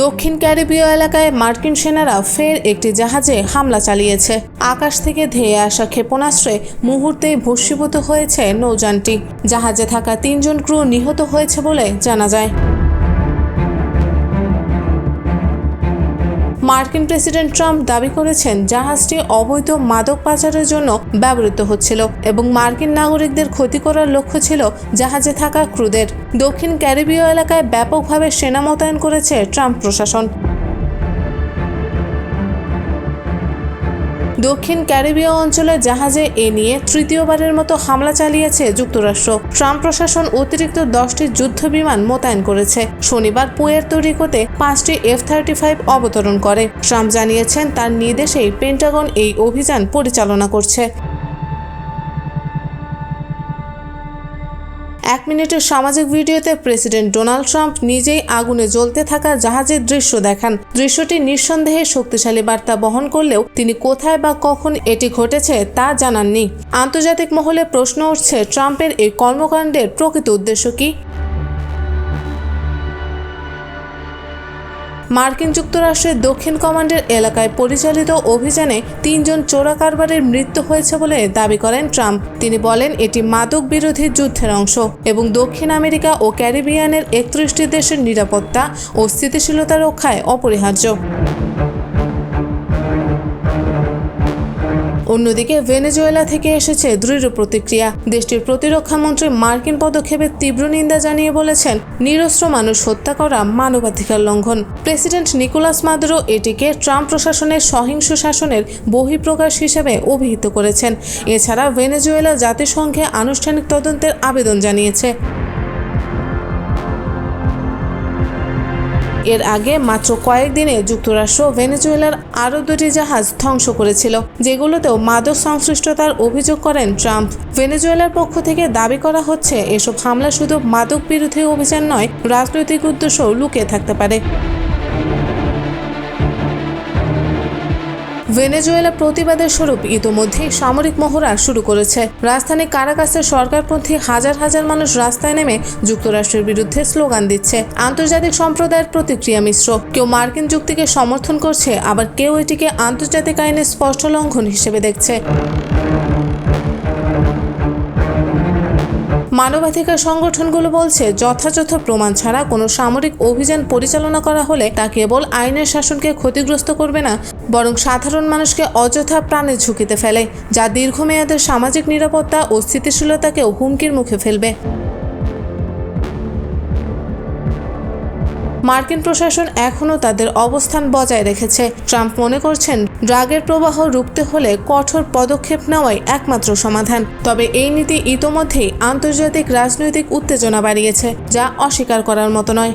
দক্ষিণ ক্যারিবীয় এলাকায় মার্কিন সেনারা ফের একটি জাহাজে হামলা চালিয়েছে। আকাশ থেকে ধেয়ে আসা ক্ষেপণাস্ত্রে মুহূর্তেই ভস্মীভূত হয়েছে নৌযানটি। জাহাজে থাকা 3 জন ক্রু নিহত হয়েছে বলে জানা যায়। মার্কিন প্রেসিডেন্ট ট্রাম্প দাবি করেছেন জাহাজটি অবৈধ মাদক পাচারের জন্য ব্যবহৃত হচ্ছিল এবং মার্কিন নাগরিকদের ক্ষতি করার লক্ষ্য ছিল জাহাজে থাকা ক্রুদের। দক্ষিণ ক্যারিবীয় এলাকায় ব্যাপকভাবে সেনা মোতায়েন করেছে ট্রাম্প প্রশাসন। দক্ষিণ ক্যারিবীয় অঞ্চলের জাহাজে এ নিয়ে তৃতীয়বারের মতো হামলা চালিয়েছে যুক্তরাষ্ট্র। ট্রাম্প প্রশাসন অতিরিক্ত 10টি যুদ্ধ বিমান মোতায়েন করেছে। শনিবার পুয়ের্তো রিকোতে 5টি F-35 অবতরণ করে। ট্রাম্প জানিয়েছেন তার নির্দেশেই পেন্টাগন এই অভিযান পরিচালনা করছে। 1 মিনিটের সামাজিক ভিডিওতে প্রেসিডেন্ট ডোনাল্ড ট্রাম্প নিজেই আগুনে জ্বলতে থাকা জাহাজের দৃশ্য দেখান। দৃশ্যটি নিঃসন্দেহে শক্তিশালী বার্তা বহন করলেও তিনি কোথায় বা কখন এটি ঘটেছে তা জানাননি। আন্তর্জাতিক মহলে প্রশ্ন উঠছে, ট্রাম্পের এই কর্মকাণ্ডের প্রকৃত উদ্দেশ্য কি? মার্কিন যুক্তরাষ্ট্রের দক্ষিণ কমান্ডের এলাকায় পরিচালিত অভিযানে 3 জন চোরা কারবারির মৃত্যু হয়েছে বলে দাবি করেন ট্রাম্প। তিনি বলেন এটি মাদক বিরোধী যুদ্ধের অংশ এবং দক্ষিণ আমেরিকা ও ক্যারিবিয়ানের 31টি দেশের নিরাপত্তা ও স্থিতিশীলতা রক্ষায় অপরিহার্য। অন্যদিকে ভেনেজুয়েলা থেকে এসেছে দৃঢ় প্রতিক্রিয়া। দেশটির প্রতিরক্ষা মন্ত্রী মার্কিন পদক্ষেপের তীব্র নিন্দা জানিয়ে বলেছেন, নিরস্ত্র মানুষ হত্যা করা মানবাধিকার লঙ্ঘন। প্রেসিডেন্ট নিকোলাস মাদুরো এটিকে ট্রাম্প প্রশাসনের সহিংস শাসনের বহিঃপ্রকাশ হিসেবে অভিহিত করেছেন। এছাড়া ভেনেজুয়েলা জাতিসংঘে আনুষ্ঠানিক তদন্তের আবেদন জানিয়েছে। এর আগে মাত্র কয়েকদিনে যুক্তরাষ্ট্র ভেনেজুয়েলার আরও 2টি জাহাজ ধ্বংস করেছিল, যেগুলোতেও মাদক সংশ্লিষ্টতার অভিযোগ করেন ট্রাম্প। ভেনেজুয়েলার পক্ষ থেকে দাবি করা হচ্ছে এসব হামলা শুধু মাদক বিরোধী অভিযান নয়, রাজনৈতিক উদ্দেশ্যও লুকিয়ে থাকতে পারে। ভেনেজুয়েলা প্রতিবাদের স্বরূপ ইতোমধ্যেই সামরিক মহড়া শুরু করেছে। রাজধানী কারাকাসের সরকারপন্থী হাজার হাজার মানুষ রাস্তায় নেমে যুক্তরাষ্ট্রের বিরুদ্ধে স্লোগান দিচ্ছে। আন্তর্জাতিক সম্প্রদায়ের প্রতিক্রিয়া মিশ্র। কেউ মার্কিন যুক্তিকে সমর্থন করছে, আবার কেউ এটিকে আন্তর্জাতিক আইনের স্পষ্ট লঙ্ঘন হিসেবে দেখছে। মানবাধিকার সংগঠনগুলো বলছে, যথাযথ প্রমাণ ছাড়া কোনো সামরিক অভিযান পরিচালনা করা হলে তা কেবল আইনের শাসনকে ক্ষতিগ্রস্ত করবে না, বরং সাধারণ মানুষকে অযথা প্রাণের ঝুঁকিতে ফেলে, যা দীর্ঘমেয়াদের সামাজিক নিরাপত্তা ও স্থিতিশীলতাকেও হুমকির মুখে ফেলবে। মার্কিন প্রশাসন এখনও তাদের অবস্থান বজায় রেখেছে। ট্রাম্প মনে করছেন ড্রাগের প্রবাহ রুখতে হলে কঠোর পদক্ষেপ নেওয়াই একমাত্র সমাধান। তবে এই নীতি ইতোমধ্যেই আন্তর্জাতিক রাজনৈতিক উত্তেজনা বাড়িয়েছে, যা অস্বীকার করার মতো নয়।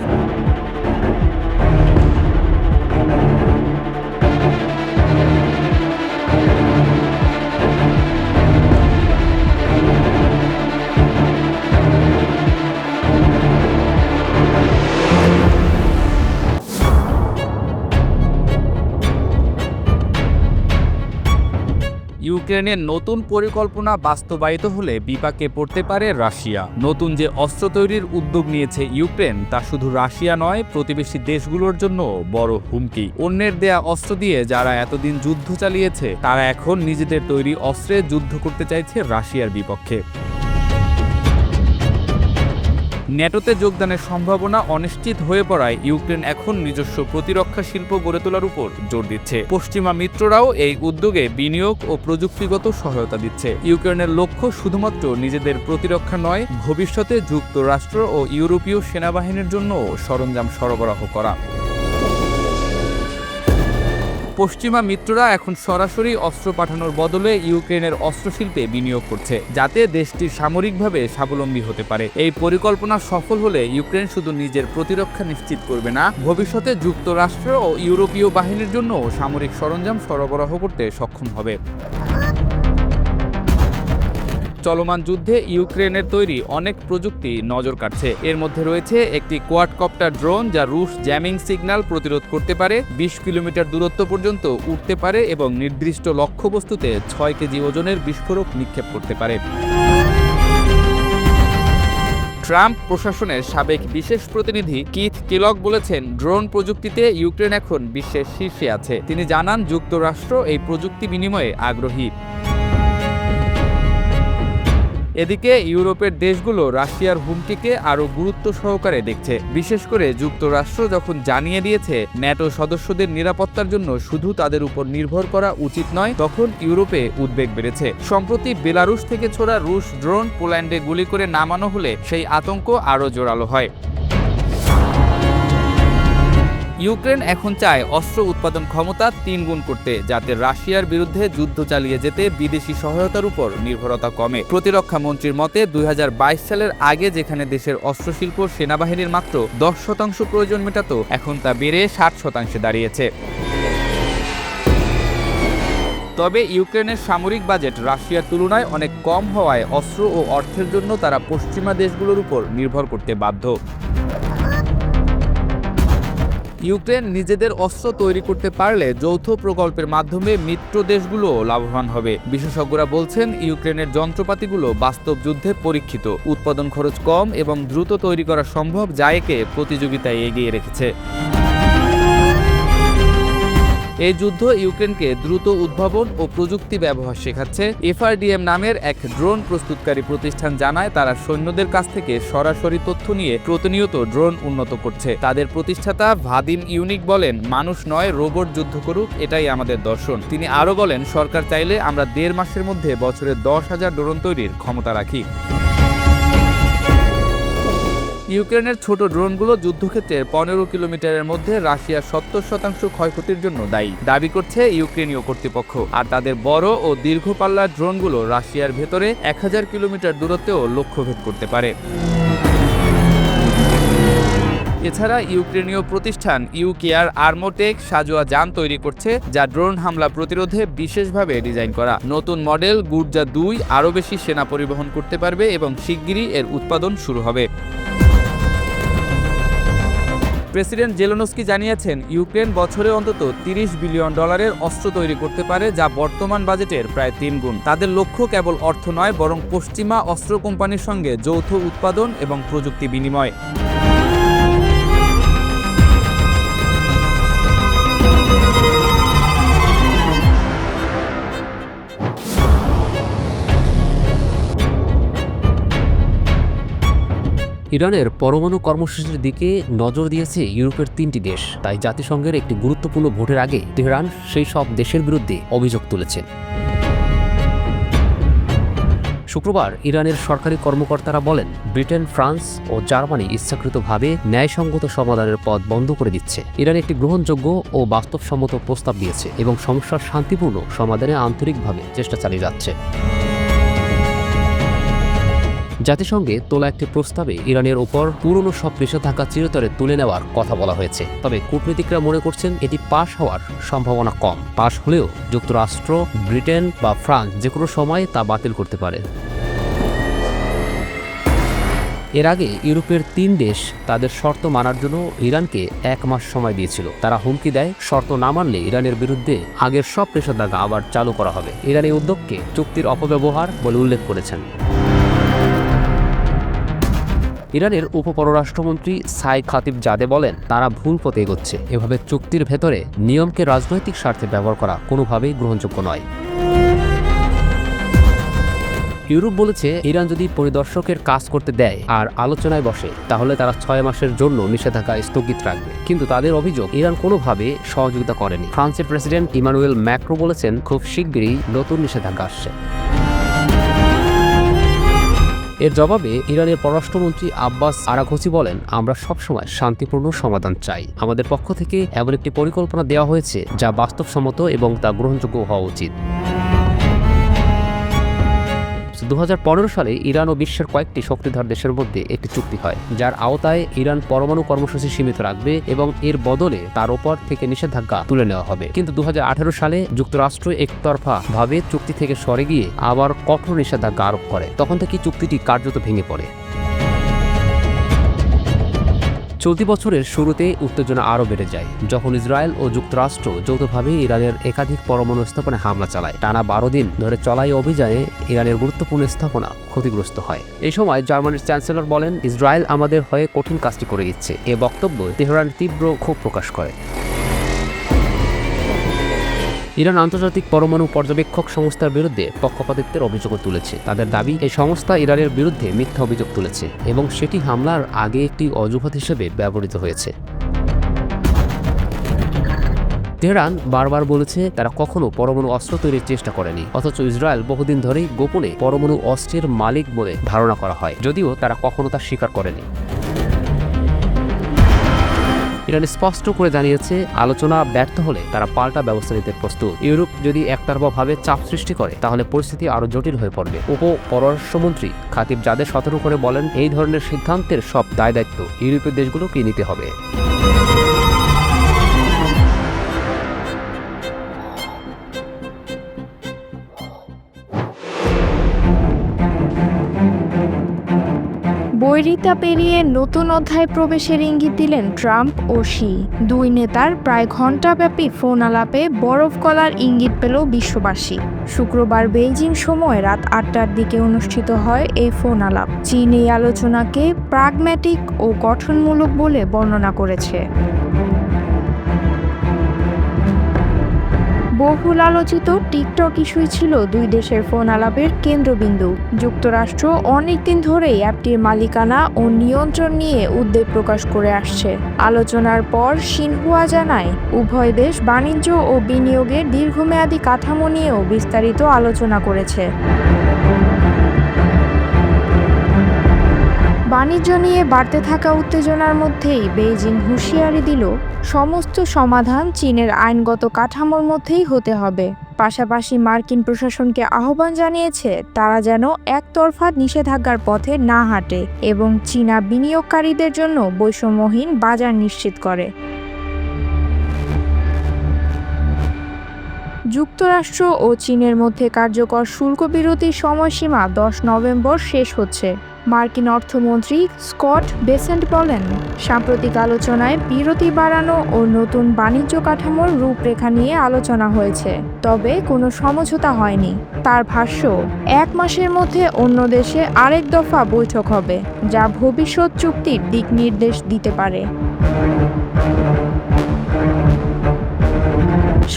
ইউক্রেনের নতুন পরিকল্পনা বাস্তবায়িত হলে বিপাকে পড়তে পারে রাশিয়া। নতুন যে অস্ত্র তৈরির উদ্যোগ নিয়েছে ইউক্রেন, তা শুধু রাশিয়া নয়, প্রতিবেশী দেশগুলোর জন্য বড় হুমকি। অন্যের দেয়া অস্ত্র দিয়ে যারা এতদিন যুদ্ধ চালিয়েছে, তারা এখন নিজেদের তৈরি অস্ত্রে যুদ্ধ করতে চাইছে রাশিয়ার বিপক্ষে। ন্যাটোতে যোগদানের সম্ভাবনা অনিশ্চিত হয়ে পড়ায় ইউক্রেন এখন নিজস্ব প্রতিরক্ষা শিল্প গড়ে তোলার উপর জোর দিচ্ছে। পশ্চিমা মিত্ররাও এই উদ্যোগে বিনিয়োগ ও প্রযুক্তিগত সহায়তা দিচ্ছে। ইউক্রেনের লক্ষ্য শুধুমাত্র নিজেদের প্রতিরক্ষা নয়, ভবিষ্যতে যুক্তরাষ্ট্র ও ইউরোপীয় সেনাবাহিনীর জন্য সরঞ্জাম সরবরাহ করা। পশ্চিমা মিত্ররা এখন সরাসরি অস্ত্র পাঠানোর বদলে ইউক্রেনের অস্ত্রশিল্পে বিনিয়োগ করছে, যাতে দেশটি সামরিকভাবে স্বাবলম্বী হতে পারে। এই পরিকল্পনা সফল হলে ইউক্রেন শুধু নিজের প্রতিরক্ষা নিশ্চিত করবে না, ভবিষ্যতে যুক্তরাষ্ট্র ও ইউরোপীয় বাহিনীর জন্য সামরিক সরঞ্জাম সরবরাহ করতে সক্ষম হবে। চলমান যুদ্ধে ইউক্রেনের তৈরি অনেক প্রযুক্তি নজর কাটছে। এর মধ্যে রয়েছে একটি কোয়াডকপ্টার ড্রোন, যা রুশ জ্যামিং সিগন্যাল প্রতিরোধ করতে পারে, 20 কিলোমিটার দূরত্ব পর্যন্ত উঠতে পারে এবং নির্দিষ্ট লক্ষ্যবস্তুতে 6 কেজি ওজনের বিস্ফোরক নিক্ষেপ করতে পারে। ট্রাম্প প্রশাসনের সাবেক বিশেষ প্রতিনিধি কিথ কেলগ বলেছেন, ড্রোন প্রযুক্তিতে ইউক্রেন এখন বিশ্বের শীর্ষে আছে। তিনি জানান, যুক্তরাষ্ট্র এই প্রযুক্তি বিনিময়ে আগ্রহী। এদিকে ইউরোপের দেশগুলো রাশিয়ার হুমকিকে আরও গুরুত্ব সহকারে দেখছে। বিশেষ করে যুক্তরাষ্ট্র যখন জানিয়ে দিয়েছে ন্যাটো সদস্যদের নিরাপত্তার জন্য শুধু তাদের উপর নির্ভর করা উচিত নয়, তখন ইউরোপে উদ্বেগ বেড়েছে। সম্প্রতি বেলারুশ থেকে ছোড়া রুশ ড্রোন পোল্যান্ডে গুলি করে নামানো হলে সেই আতঙ্ক আরও জোরালো হয়। ইউক্রেন এখন চায় অস্ত্র উৎপাদন ক্ষমতা 3 গুণ করতে, যাতে রাশিয়ার বিরুদ্ধে যুদ্ধ চালিয়ে যেতে বিদেশি সহায়তার উপর নির্ভরতা কমে। প্রতিরক্ষা মন্ত্রীর মতে 2022 সালের আগে যেখানে দেশের অস্ত্রশিল্প সেনাবাহিনীর মাত্র 10% প্রয়োজন মেটাতো, এখন তা বেড়ে 60% দাঁড়িয়েছে। তবে ইউক্রেনের সামরিক বাজেট রাশিয়ার তুলনায় অনেক কম হওয়ায় অস্ত্র ও অর্থের জন্য তারা পশ্চিমা দেশগুলোর উপর নির্ভর করতে বাধ্য। ইউক্রেন নিজেদের অস্ত্র তৈরি করতে পারলে যৌথ প্রকল্পের মাধ্যমে মিত্র দেশগুলো লাভবান হবে। বিশেষজ্ঞরা বলছেন, ইউক্রেনের যন্ত্রপাতিগুলো বাস্তব যুদ্ধে পরীক্ষিত, উৎপাদন খরচ কম এবং দ্রুত তৈরি করা সম্ভব, যা একে প্রতিযোগিতায় এগিয়ে রেখেছে। এই যুদ্ধ ইউক্রেনকে দ্রুত উদ্ভাবন ও প্রযুক্তি ব্যবহার শেখাচ্ছে। FRDM নামের এক ড্রোন প্রস্তুতকারী প্রতিষ্ঠান জানায়, তারা সৈন্যদের কাছ থেকে সরাসরি তথ্য নিয়ে প্রতিনিয়ত ড্রোন উন্নত করছে। তাদের প্রতিষ্ঠাতা ভাদিম ইউনিক বলেন, মানুষ নয়, রোবট যুদ্ধ করুক, এটাই আমাদের দর্শন। তিনি আরও বলেন, সরকার চাইলে আমরা 1.5 মাসের মধ্যে বছরে 10,000 ড্রোন তৈরির ক্ষমতা রাখি। ইউক্রেনের ছোট ড্রোনগুলো যুদ্ধক্ষেত্রের 15 কিলোমিটারের মধ্যে রাশিয়ার 70% ক্ষয়ক্ষতির জন্য দায়ী, দাবি করছে ইউক্রেনীয় কর্তৃপক্ষ। আর তাদের বড় ও দীর্ঘ পাল্লার ড্রোনগুলো রাশিয়ার ভেতরে 1000 কিলোমিটার দূরত্বেও লক্ষ্যভেদ করতে পারে। এছাড়া ইউক্রেনীয় প্রতিষ্ঠান ইউকেআর আর্মোটেক সাজোয়া যান তৈরি করছে, যা ড্রোন হামলা প্রতিরোধে বিশেষভাবে ডিজাইন করা। নতুন মডেল গুর্জা 2 আরও বেশি সেনা পরিবহন করতে পারবে এবং শিগগিরই এর উৎপাদন শুরু হবে। প্রেসিডেন্ট জেলেনস্কি জানিয়েছেন, ইউক্রেন বছরে অন্তত $30 বিলিয়ন অস্ত্র তৈরি করতে পারে, যা বর্তমান বাজেটের প্রায় 3 গুণ। তাদের লক্ষ্য কেবল অর্থ নয়, বরং পশ্চিমা অস্ত্র কোম্পানির সঙ্গে যৌথ উৎপাদন এবং প্রযুক্তি বিনিময়। ইরানের পরমাণু কর্মসূচির দিকে নজর দিয়েছে ইউরোপের 3টি দেশ। তাই জাতিসংঘের একটি গুরুত্বপূর্ণ ভোটের আগে তেহরান সেই সব দেশের বিরুদ্ধে অভিযোগ তুলেছে। শুক্রবার ইরানের সরকারি কর্মকর্তারা বলেন, ব্রিটেন, ফ্রান্স ও জার্মানি ইচ্ছাকৃতভাবে ন্যায়সঙ্গত সমাধানের পথ বন্ধ করে দিচ্ছে। ইরান একটি গ্রহণযোগ্য ও বাস্তবসম্মত প্রস্তাব দিয়েছে এবং সমস্যার শান্তিপূর্ণ সমাধানে আন্তরিকভাবে চেষ্টা চালিয়ে যাচ্ছে। জাতিসংঘে তোলা একটি প্রস্তাবে ইরানের ওপর পুরনো সব নিষেধাজ্ঞা চিরতরে তুলে নেওয়ার কথা বলা হয়েছে। তবে কূটনীতিকরা মনে করছেন এটি পাশ হওয়ার সম্ভাবনা কম। পাশ হলেও যুক্তরাষ্ট্র, ব্রিটেন বা ফ্রান্স যে কোনো সময় তা বাতিল করতে পারে। এর আগে ইউরোপের 3 দেশ তাদের শর্ত মানার জন্য ইরানকে 1 মাস সময় দিয়েছিল। তারা হুমকি দেয়, শর্ত না মানলে ইরানের বিরুদ্ধে আগের সব নিষেধাজ্ঞা আবার চালু করা হবে। ইরান এই উদ্যোগকে চুক্তির অপব্যবহার বলে উল্লেখ করেছেন। ইরানের উপপররাষ্ট্রমন্ত্রী সাইদ খাতিবজাদে বলেন, তারা ভুল পথে এগোচ্ছে। এভাবে চুক্তির ভেতরে নিয়মকে রাজনৈতিক স্বার্থে ব্যবহার করা কোনোভাবেই গ্রহণযোগ্য নয়। ইউরোপ বলেছে, ইরান যদি পরিদর্শকের কাজ করতে দেয় আর আলোচনায় বসে, তাহলে তারা 6 মাসের জন্য নিষেধাজ্ঞা স্থগিত রাখবে। কিন্তু তাদের অভিযোগ, ইরান কোনোভাবে সহযোগিতা করেনি। ফ্রান্সের প্রেসিডেন্ট ইমানুয়েল ম্যাক্রো বলেছেন, খুব শিগগিরই নতুন নিষেধাজ্ঞা আসছে। এর জবাবে ইরানের পররাষ্ট্রমন্ত্রী আব্বাস আরাঘচি বলেন, আমরা সবসময় শান্তিপূর্ণ সমাধান চাই। আমাদের পক্ষ থেকে এমন একটি পরিকল্পনা দেওয়া হয়েছে যা বাস্তবসম্মত এবং তা গ্রহণযোগ্য হওয়া উচিত। 2015 সালে ইরান ও বিশ্বের কয়েকটি শক্তিধর দেশের মধ্যে একটি চুক্তি হয়, যার আওতায় ইরান পরমাণু কর্মসূচি সীমিত রাখবে এবং এর বদলে তার ওপর থেকে নিষেধাজ্ঞা তুলে নেওয়া হবে। কিন্তু 2018 সালে যুক্তরাষ্ট্র একতরফা ভাবে চুক্তি থেকে সরে গিয়ে আবার কঠোর নিষেধাজ্ঞা আরোপ করে। তখন থেকে চুক্তিটি কার্যত ভেঙে পড়ে। চলতি বছরের শুরুতে উত্তেজনা আরও বেড়ে যায় যখন ইসরায়েল ও যুক্তরাষ্ট্র যৌথভাবে ইরানের একাধিক পরমাণু স্থাপনায় হামলা চালায়। টানা 12 দিন ধরে চলা এই অভিযানে ইরানের গুরুত্বপূর্ণ স্থাপনা ক্ষতিগ্রস্ত হয়। এই সময় জার্মানির চ্যান্সেলর বলেন, ইসরায়েল আমাদের হয়ে কঠিন কাজটি করে দিচ্ছে। এ বক্তব্য তেহরান তীব্র ক্ষোভ প্রকাশ করে। ইরান আন্তর্জাতিক পরমাণু পর্যবেক্ষক সংস্থার বিরুদ্ধে পক্ষপাতিত্বের অভিযোগ তুলেছে। তাদের দাবি, এই সংস্থা ইরানের বিরুদ্ধে মিথ্যা অভিযোগ তুলেছে এবং সেটি হামলার আগে একটি অজুহাত হিসেবে ব্যবহৃত হয়েছে। তেহরান বারবার বলেছে তারা কখনো পরমাণু অস্ত্র তৈরির চেষ্টা করেনি, অথচ ইসরায়েল বহুদিন ধরেই গোপনে পরমাণু অস্ত্রের মালিক বলে ধারণা করা হয়, যদিও তারা কখনো তা স্বীকার করেনি। ইরান স্পষ্ট করে জানিয়েছে, আলোচনা ব্যর্থ হলে তারা পাল্টা ব্যবস্থা নিতে প্রস্তুত। ইউরোপ যদি একতরফাভাবে চাপ সৃষ্টি করে তাহলে পরিস্থিতি আরও জটিল হয়ে পড়বে। পররাষ্ট্রমন্ত্রী খাতিব জাদেহ সতর্ক করে বলেন, এই ধরনের সিদ্ধান্তের সব দায়-দায়িত্ব ইউরোপীয় দেশগুলোকে নিতে হবে। বৈরিতা পেরিয়ে নতুন অধ্যায় প্রবেশের ইঙ্গিত দিলেন ট্রাম্প ও শি। দুই নেতার প্রায় ঘণ্টাব্যাপী ফোন আলাপে বরফ গলার ইঙ্গিত পেল বিশ্ববাসী। শুক্রবার বেইজিং সময় রাত 8টার দিকে অনুষ্ঠিত হয় এই ফোন আলাপ। চীন এই আলোচনাকে প্রাগম্যাটিক ও গঠনমূলক বলে বর্ণনা করেছে। বহুল আলোচিত টিকটক ইস্যুই ছিল দুই দেশের ফোন আলাপের কেন্দ্রবিন্দু। যুক্তরাষ্ট্র অনেকদিন ধরেই অ্যাপটির মালিকানা ও নিয়ন্ত্রণ নিয়ে উদ্বেগ প্রকাশ করে আসছে। আলোচনার পর সিনহুয়া জানায়, উভয় দেশ বাণিজ্য ও বিনিয়োগের দীর্ঘমেয়াদী কাঠামো নিয়েও বিস্তারিত আলোচনা করেছে। বাণিজ্য নিয়ে বাড়তে থাকা উত্তেজনার মধ্যেই বেইজিং হুঁশিয়ারি দিল, সমস্ত সমাধান চীনের আইনগত কাঠামোর মধ্যেই হতে হবে। পাশাপাশি মার্কিন প্রশাসনকে আহ্বান জানিয়েছে তারা যেন একতরফা নিষেধাজ্ঞার পথে না হাঁটে এবং চীনা বিনিয়োগকারীদের জন্য বৈষম্যহীন বাজার নিশ্চিত করে। যুক্তরাষ্ট্র ও চীনের মধ্যে কার্যকর শুল্ক বিরতির সময়সীমা 10 নভেম্বর শেষ হচ্ছে। মার্কিন অর্থমন্ত্রী স্কট বেসেন্ট বলেন, সাম্প্রতিক আলোচনায় বিরতি বাড়ানো ও নতুন বাণিজ্য কাঠামোর রূপরেখা নিয়ে আলোচনা হয়েছে, তবে কোনো সমঝোতা হয়নি। তার ভাষ্য, 1 মাসের মধ্যে অন্য দেশে আরেক দফা বৈঠক হবে, যা ভবিষ্যৎ চুক্তির দিক নির্দেশ দিতে পারে।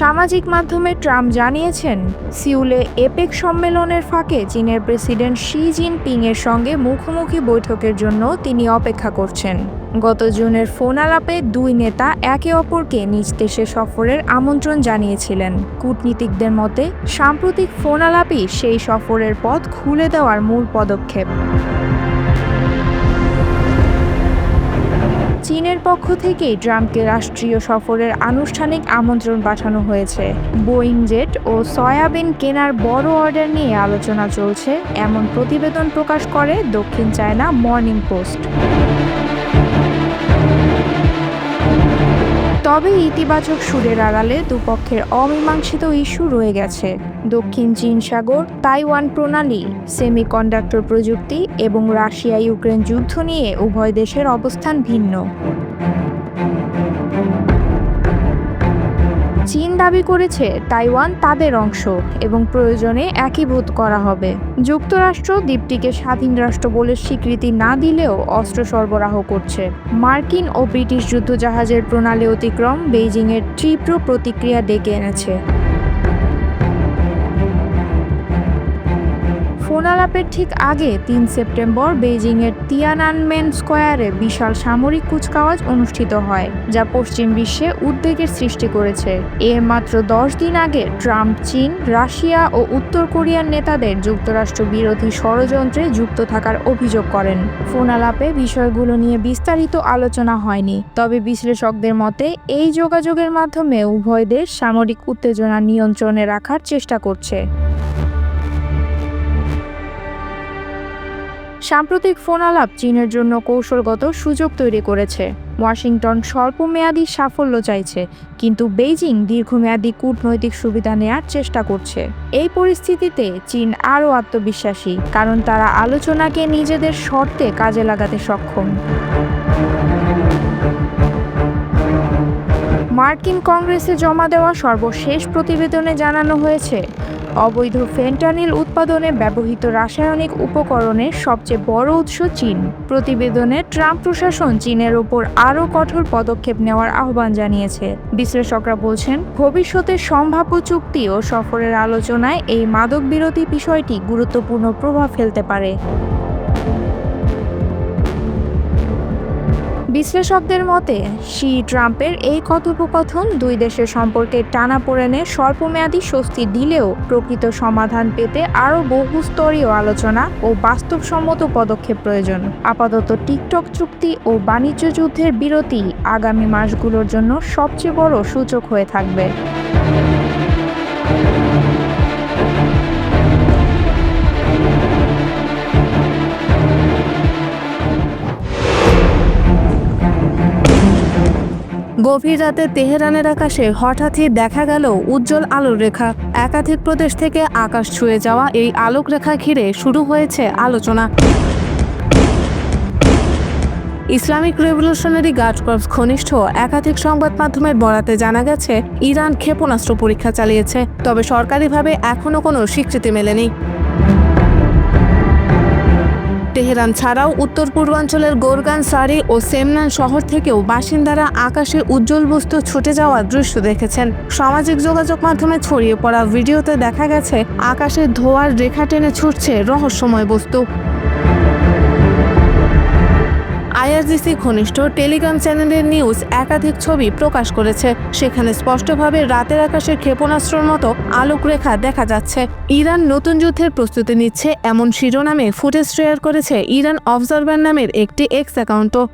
সামাজিক মাধ্যমে ট্রাম্প জানিয়েছেন, সিউলে এপেক সম্মেলনের ফাঁকে চীনের প্রেসিডেন্ট শি জিনপিং এর সঙ্গে মুখোমুখি বৈঠকের জন্য তিনি অপেক্ষা করছেন। গত জুনের ফোন আলাপে দুই নেতা একে অপরকে নিজ দেশে সফরের আমন্ত্রণ জানিয়েছিলেন। কূটনীতিকদের মতে, সাম্প্রতিক ফোন আলাপই সেই সফরের পথ খুলে দেওয়ার মূল পদক্ষেপ। চীনের পক্ষ থেকেই ট্রাম্পকে রাষ্ট্রীয় সফরের আনুষ্ঠানিক আমন্ত্রণ পাঠানো হয়েছে। বোয়িং জেট ও সয়াবিন কেনার বড় অর্ডার নিয়ে আলোচনা চলছে, এমন প্রতিবেদন প্রকাশ করে দক্ষিণ চায়না মর্নিং পোস্ট। তবে ইতিবাচক সুরের আড়ালে দুপক্ষের অমীমাংসিত ইস্যু রয়ে গেছে। দক্ষিণ চীন সাগর, তাইওয়ান প্রণালী, সেমিকন্ডাক্টর প্রযুক্তি এবং রাশিয়া ইউক্রেন যুদ্ধ নিয়ে উভয় দেশের অবস্থান ভিন্ন। চীন দাবি করেছে তাইওয়ান তাদের অংশ এবং প্রয়োজনে একীভূত করা হবে। যুক্তরাষ্ট্র দ্বীপটিকে স্বাধীন রাষ্ট্র বলে স্বীকৃতি না দিলেও অস্ত্র সরবরাহ করছে। মার্কিন ও ব্রিটিশ যুদ্ধজাহাজের প্রণালী অতিক্রম বেইজিংয়ের তীব্র প্রতিক্রিয়া ডেকে এনেছে। ফোন আলাপের ঠিক আগে 3 সেপ্টেম্বর বেইজিংয়ের তিয়ানানমেন স্কয়ারে বিশাল সামরিক কুচকাওয়াজ অনুষ্ঠিত হয়, যা পশ্চিম বিশ্বে উদ্বেগের সৃষ্টি করেছে। এর মাত্র 10 দিন আগে ট্রাম্প চীন, রাশিয়া ও উত্তর কোরিয়ার নেতাদের যুক্তরাষ্ট্র বিরোধী ষড়যন্ত্রে যুক্ত থাকার অভিযোগ করেন। ফোন আলাপে বিষয়গুলো নিয়ে বিস্তারিত আলোচনা হয়নি, তবে বিশ্লেষকদের মতে এই যোগাযোগের মাধ্যমে উভয় দেশ সামরিক উত্তেজনা নিয়ন্ত্রণে রাখার চেষ্টা করছে। সাম্প্রতিক ফোন আলাপ চীনের জন্য কৌশলগত সুযোগ তৈরি করেছে। ওয়াশিংটন স্বল্পমেয়াদী সাফল্য চাইছে, কিন্তু বেইজিং দীর্ঘমেয়াদী কূটনৈতিক সুবিধা নেয়ার চেষ্টা করছে। এই পরিস্থিতিতে চীন আরও আত্মবিশ্বাসী, কারণ তারা আলোচনাকে নিজেদের শর্তে কাজে লাগাতে সক্ষম। মার্কিন কংগ্রেসে জমা দেওয়া সর্বশেষ প্রতিবেদনে জানানো হয়েছে, অবৈধ ফেন্টানিল উৎপাদনে ব্যবহৃত রাসায়নিক উপকরণের সবচেয়ে বড় উৎস চীন। প্রতিবেদনে ট্রাম্প প্রশাসন চীনের ওপর আরও কঠোর পদক্ষেপ নেওয়ার আহ্বান জানিয়েছে। বিশ্লেষকরা বলছেন, ভবিষ্যতে সম্ভাব্য চুক্তি ও সফরের আলোচনায় এই মাদক বিরোধী বিষয়টি গুরুত্বপূর্ণ প্রভাব ফেলতে পারে। বিশ্লেষকদের মতে, শি ট্রাম্পের এই কথোপকথন দুই দেশের সম্পর্কের টানাপোড়েনে স্বল্পমেয়াদী স্বস্তি দিলেও প্রকৃত সমাধান পেতে আরও বহুস্তরীয় আলোচনা ও বাস্তবসম্মত পদক্ষেপ প্রয়োজন। আপাতত টিকটক চুক্তি ও বাণিজ্য যুদ্ধের বিরতি আগামী মাসগুলোর জন্য সবচেয়ে বড় সূচক হয়ে থাকবে। গভীর রাতে তেহরানের আকাশে হঠাৎই দেখা গেল উজ্জ্বল আলোর রেখা। একাধিক প্রদেশ থেকে আকাশ ছুঁয়ে যাওয়া এই আলোক রেখা ঘিরে শুরু হয়েছে আলোচনা। ইসলামিক রেভলিউশনারি গার্ড কর্পস ঘনিষ্ঠ একাধিক সংবাদ মাধ্যমের বরাতে জানা গেছে, ইরান ক্ষেপণাস্ত্র পরীক্ষা চালিয়েছে, তবে সরকারিভাবে এখনও কোনো স্বীকৃতি মেলেনি। তেহরান ছাড়াও উত্তর পূর্বাঞ্চলের গোরগান, সারি ও সেমনান শহর থেকেও বাসিন্দারা আকাশে উজ্জ্বল বস্তু ছুটে যাওয়ার দৃশ্য দেখেছেন। সামাজিক যোগাযোগ মাধ্যমে ছড়িয়ে পড়া ভিডিওতে দেখা গেছে আকাশে ধোঁয়ার রেখা টেনে ছুটছে রহস্যময় বস্তু। আইআরজিসি ঘনিষ্ঠ টেলিগ্রাম চ্যানেলের নিউজ একাধিক ছবি প্রকাশ করেছে। সেখানে স্পষ্টভাবে রাতের আকাশে ক্ষেপণাস্ত্রের মতো আলোক রেখা দেখা যাচ্ছে। ইরান নতুন যুদ্ধের প্রস্তুতি নিচ্ছে এমন শিরোনামে ফুটেজ শেয়ার করেছে ইরান অবজারভার নামের একটি এক্স অ্যাকাউন্টও।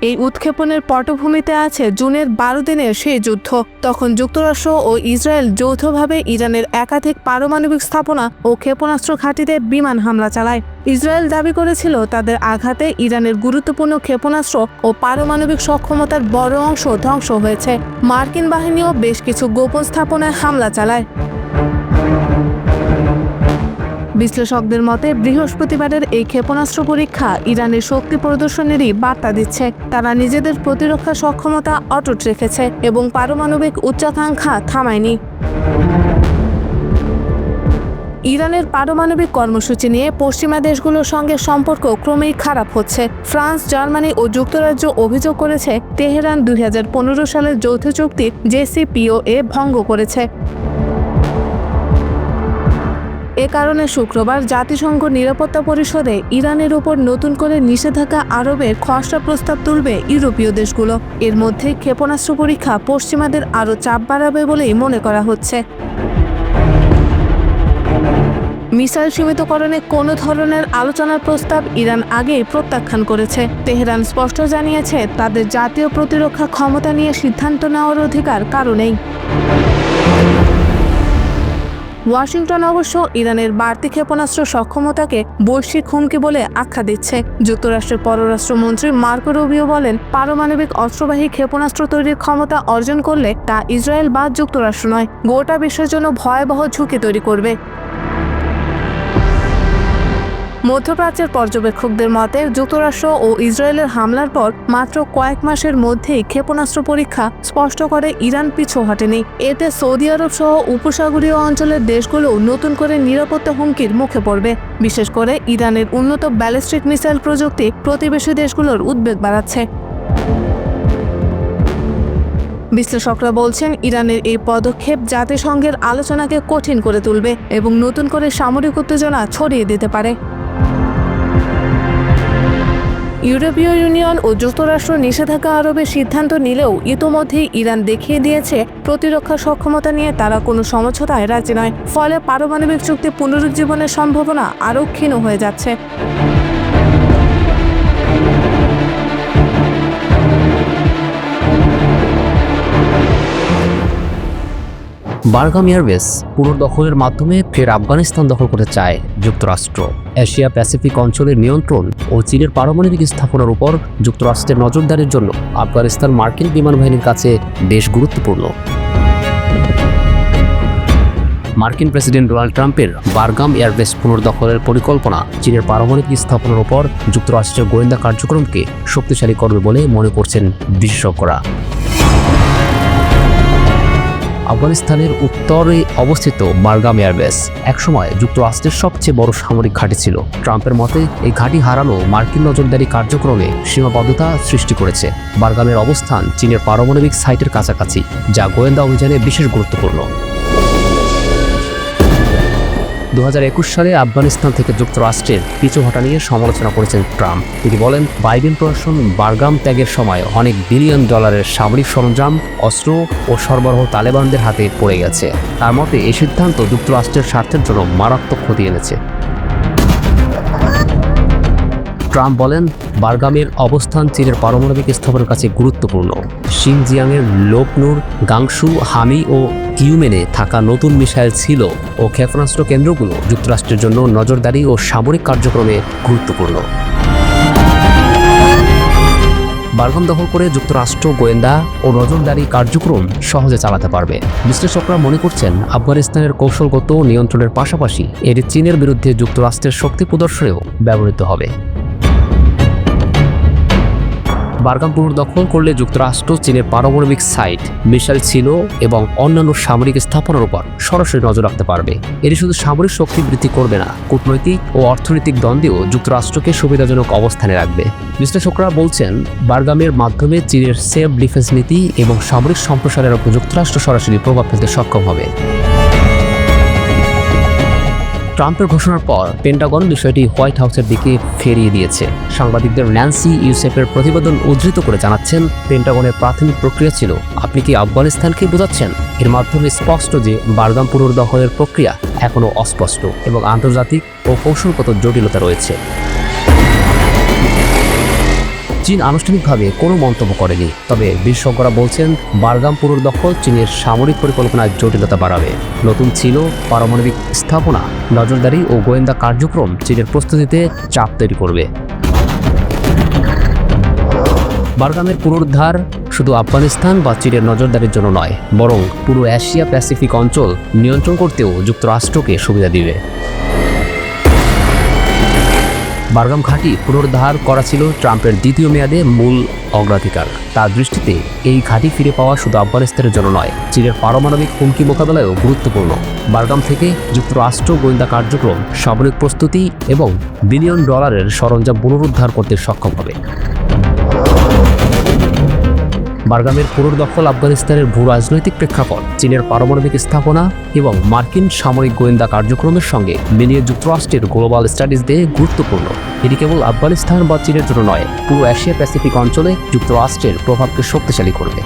এই উৎক্ষেপণের পটভূমিতে আছে জুনের 12 দিনের সেই যুদ্ধ। তখন যুক্তরাষ্ট্র ও ইসরায়েল যৌথভাবে ইরানের একাধিক পারমাণবিক স্থাপনা ও ক্ষেপণাস্ত্র ঘাঁটিতে বিমান হামলা চালায়। ইসরায়েল দাবি করেছিল তাদের আঘাতে ইরানের গুরুত্বপূর্ণ ক্ষেপণাস্ত্র ও পারমাণবিক সক্ষমতার বড় অংশ ধ্বংস হয়েছে। মার্কিন বাহিনীও বেশ কিছু গোপন স্থাপনায় হামলা চালায়। বিশ্লেষকদের মতে, বৃহস্পতিবারের এই ক্ষেপণাস্ত্র পরীক্ষা ইরানের শক্তি প্রদর্শনেরই বার্তা দিচ্ছে। তারা নিজেদের প্রতিরক্ষা সক্ষমতা অটুট রেখেছে এবং পারমাণবিক উচ্চাকাঙ্ক্ষা থামায়নি। ইরানের পারমাণবিক কর্মসূচি নিয়ে পশ্চিমা দেশগুলোর সঙ্গে সম্পর্ক ক্রমেই খারাপ হচ্ছে। ফ্রান্স, জার্মানি ও যুক্তরাজ্য অভিযোগ করেছে তেহরান 2015 সালের যৌথ চুক্তি JCPOA ভঙ্গ করেছে। এ কারণে শুক্রবার জাতিসংঘ নিরাপত্তা পরিষদে ইরানের উপর নতুন করে নিষেধাজ্ঞা আরোপের খসড়া প্রস্তাব তুলবে ইউরোপীয় দেশগুলো। এর মধ্যে ক্ষেপণাস্ত্র পরীক্ষা পশ্চিমাদের আরও চাপ বাড়াবে বলেই মনে করা হচ্ছে। মিসাইল সীমিতকরণে কোনো ধরনের আলোচনার প্রস্তাব ইরান আগেই প্রত্যাখ্যান করেছে। তেহরান স্পষ্ট জানিয়েছে তাদের জাতীয় প্রতিরক্ষা ক্ষমতা নিয়ে সিদ্ধান্ত নেওয়ার অধিকার কারও নেই। ওয়াশিংটন অবশ্য ইরানের বাড়তি ক্ষেপণাস্ত্র সক্ষমতাকে বৈশ্বিক হুমকি বলে আখ্যা দিচ্ছে। যুক্তরাষ্ট্রের পররাষ্ট্রমন্ত্রী মার্কো রুবিও বলেন, পারমাণবিক অস্ত্রবাহী ক্ষেপণাস্ত্র তৈরির ক্ষমতা অর্জন করলে তা ইসরায়েল বা যুক্তরাষ্ট্র নয়, গোটা বিশ্বের জন্য ভয়াবহ ঝুঁকি তৈরি করবে। মধ্যপ্রাচ্যের পর্যবেক্ষকদের মতে, যুক্তরাষ্ট্র ও ইসরায়েলের হামলার পর মাত্র কয়েক মাসের মধ্যেই ক্ষেপণাস্ত্র পরীক্ষা স্পষ্ট করে ইরান পিছু হটেনি। এতে সৌদি আরব সহ উপসাগরীয় অঞ্চলের দেশগুলো নতুন করে নিরাপত্তা হুমকির মুখে পড়বে। বিশেষ করে ইরানের উন্নত ব্যালিস্টিক মিসাইল প্রযুক্তি প্রতিবেশী দেশগুলোর উদ্বেগ বাড়াচ্ছে। বিশ্লেষকরা বলছেন, ইরানের এই পদক্ষেপ জাতিসংঘের আলোচনাকে কঠিন করে তুলবে এবং নতুন করে সামরিক উত্তেজনা ছড়িয়ে দিতে পারে। ইউরোপীয় ইউনিয়ন ও যুক্তরাষ্ট্র নিষেধাজ্ঞা আরোপের সিদ্ধান্ত নিলেও ইতোমধ্যেই ইরান দেখিয়ে দিয়েছে প্রতিরক্ষা সক্ষমতা নিয়ে তারা কোনো সমঝোতায় রাজি নয়। ফলে পারমাণবিক চুক্তি পুনরুজ্জীবনের সম্ভাবনা আরও ক্ষীণ হয়ে যাচ্ছে। বারগাম এয়ারবেস পুনর্দখলের মাধ্যমে ফের আফগানিস্তান দখল করতে চায় যুক্তরাষ্ট্র। এশিয়া প্যাসিফিক অঞ্চলের নিয়ন্ত্রণ ও চীনের পারমাণবিক স্থাপনার উপর যুক্তরাষ্ট্রের নজরদারির জন্য আফগানিস্তান মার্কিন বিমান বাহিনীর কাছে বেশ গুরুত্বপূর্ণ। মার্কিন প্রেসিডেন্ট ডোনাল্ড ট্রাম্পের বারগাম এয়ারবেস পুনর্দখলের পরিকল্পনা চীনের পারমাণবিক স্থাপনার উপর যুক্তরাষ্ট্রের গোয়েন্দা কার্যক্রমকে শক্তিশালী করবে বলে মনে করছেন বিশেষজ্ঞরা। আফগানিস্তানের উত্তরে অবস্থিত বারগাম এয়ারবেস একসময় যুক্তরাষ্ট্রের সবচেয়ে বড় সামরিক ঘাঁটি ছিল। ট্রাম্পের মতে এই ঘাঁটি হারানো মার্কিন নজরদারি কার্যক্রমে সীমাবদ্ধতা সৃষ্টি করেছে। বারগামের অবস্থান চীনের পারমাণবিক সাইটের কাছাকাছি, যা গোয়েন্দা অভিযানে বিশেষ গুরুত্বপূর্ণ। 2021 সালে আফগানিস্তান থেকে যুক্তরাষ্ট্রের পিছু হটা নিয়ে সমালোচনা করেছেন ট্রাম্প। তিনি বলেন, বাইডেন প্রশাসন বারগাম ত্যাগের সময় অনেক বিলিয়ন ডলারের সামরিক সরঞ্জাম, অস্ত্র ও সরবরাহ তালেবানদের হাতে পড়ে গেছে। তার মতে এই সিদ্ধান্ত যুক্তরাষ্ট্রের স্বার্থের জন্য মারাত্মক ক্ষতি এনেছে। ট্রাম্প বলেন, বারগামের অবস্থান চীনের পারমাণবিক স্থাপনার কাছে গুরুত্বপূর্ণ। শিনজিয়াংয়ের লোকনুর, গাংশু, হামি ও কিউমেনে থাকা নতুন মিসাইল ছিল ও ক্ষেপণাস্ত্র কেন্দ্রগুলো যুক্তরাষ্ট্রের জন্য নজরদারি ও সামরিক কার্যক্রমে গুরুত্বপূর্ণ। বারগাম দখল করে যুক্তরাষ্ট্র গোয়েন্দা ও নজরদারি কার্যক্রম সহজে চালাতে পারবে। বিশ্লেষকরা মনে করছেন, আফগানিস্তানের কৌশলগত নিয়ন্ত্রণের পাশাপাশি এটি চীনের বিরুদ্ধে যুক্তরাষ্ট্রের শক্তি প্রদর্শনেও ব্যবহৃত হবে। বারগাম পুনর্দখল করলে যুক্তরাষ্ট্র চীনের পারমাণবিক সাইট, মিসাইল ছিল এবং অন্যান্য সামরিক স্থাপনার উপর সরাসরি নজর রাখতে পারবে। এটি শুধু সামরিক শক্তি বৃদ্ধি করবে না, কূটনৈতিক ও অর্থনৈতিক দ্বন্দ্বেও যুক্তরাষ্ট্রকে সুবিধাজনক অবস্থানে রাখবে। বিশ্লেষকরা বলছেন, বারগামের মাধ্যমে চীনের সেলফ ডিফেন্স নীতি এবং সামরিক সম্প্রসারের উপর যুক্তরাষ্ট্র সরাসরি প্রভাব ফেলতে সক্ষম হবে। ট্রাম্পের ঘোষণার পর পেন্টাগন বিষয়টি হোয়াইট হাউসের দিকে ফিরিয়ে দিয়েছে। সাংবাদিকদের ন্যান্সি ইউসেফের প্রতিবেদন উদ্ধৃত করে জানাচ্ছেন, পেন্টাগনের প্রাথমিক প্রক্রিয়া ছিল, আপনি কি আফগানিস্তানকে বোঝাচ্ছেন? এর মাধ্যমে স্পষ্ট যে বারগাম পুনর্দখলের প্রক্রিয়া এখনও অস্পষ্ট এবং আন্তর্জাতিক ও কৌশলগত জটিলতা রয়েছে। চীন আনুষ্ঠানিকভাবে কোনো মন্তব্য করেনি, তবে বিশেষজ্ঞরা বলছেন বারগাম পুনর্দখল চীনের সামরিক পরিকল্পনায় জটিলতা বাড়াবে। নতুন ছিল পারমাণবিক স্থাপনা, নজরদারি ও গোয়েন্দা কার্যক্রম চীনের প্রস্তুতিতে চাপ তৈরি করবে। বারগামের পুনরুদ্ধার শুধু আফগানিস্তান বা চীনের নজরদারির জন্য নয়, বরং পুরো এশিয়া প্যাসিফিক অঞ্চল নিয়ন্ত্রণ করতেও যুক্তরাষ্ট্রকে সুবিধা দিবে। বারগাম ঘাঁটি পুনরুদ্ধার করা ছিল ট্রাম্পের দ্বিতীয় মেয়াদে মূল অগ্রাধিকার। তার দৃষ্টিতে এই ঘাঁটি ফিরে পাওয়া শুধু আফগানিস্তানের জন্য নয়, চীনের পারমাণবিক হুমকি মোকাবেলায়ও গুরুত্বপূর্ণ। বারগাম থেকে যুক্তরাষ্ট্র গোয়েন্দা কার্যক্রম, সামরিক প্রস্তুতি এবং বিলিয়ন ডলারের সরঞ্জাম পুনরুদ্ধার করতে সক্ষম হবে। বারগামের পুনর্দখল আফগানিস্তানের ভূ রাজনৈতিক প্রেক্ষাপট, চীনের পারমাণবিক স্থাপনা এবং মার্কিন সামরিক গোয়েন্দা কার্যক্রমের সঙ্গে মিলিয়ে যুক্তরাষ্ট্রের গ্লোবাল স্টাডিজে গুরুত্বপূর্ণ। এটি কেবল আফগানিস্তান বা চীনের জন্য নয়, পুরো এশিয়া প্যাসিফিক অঞ্চলে যুক্তরাষ্ট্রের প্রভাবকে শক্তিশালী করবে।